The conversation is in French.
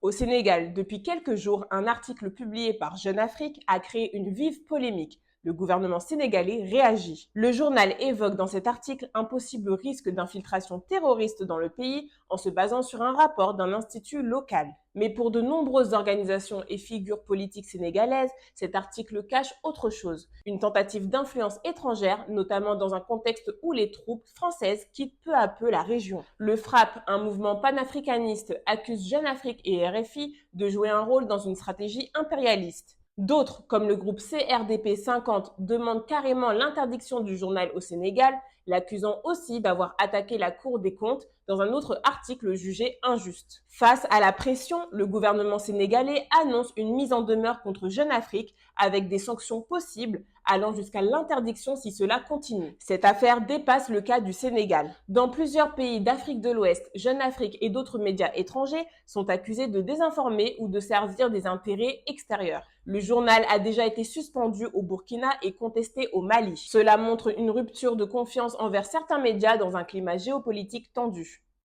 Au Sénégal, depuis quelques jours, un article publié par Jeune Afrique a créé une vive polémique. Le gouvernement sénégalais réagit. Le journal évoque dans cet article un possible risque d'infiltration terroriste dans le pays en se basant sur un rapport d'un institut local. Mais pour de nombreuses organisations et figures politiques sénégalaises, cet article cache autre chose. Une tentative d'influence étrangère, notamment dans un contexte où les troupes françaises quittent peu à peu la région. Le FRAPP, un mouvement panafricaniste, accuse Jeune Afrique et RFI de jouer un rôle dans une stratégie impérialiste. D'autres, comme le groupe CRDP 50, demandent carrément l'interdiction du journal au Sénégal, l'accusant aussi d'avoir attaqué la Cour des comptes dans un autre article jugé injuste. Face à la pression, le gouvernement sénégalais annonce une mise en demeure contre Jeune Afrique avec des sanctions possibles allant jusqu'à l'interdiction si cela continue. Cette affaire dépasse le cas du Sénégal. Dans plusieurs pays d'Afrique de l'Ouest, Jeune Afrique et d'autres médias étrangers sont accusés de désinformer ou de servir des intérêts extérieurs. Le journal a déjà été suspendu au Burkina et contesté au Mali. Cela montre une rupture de confiance envers certains médias dans un climat géopolitique tendu.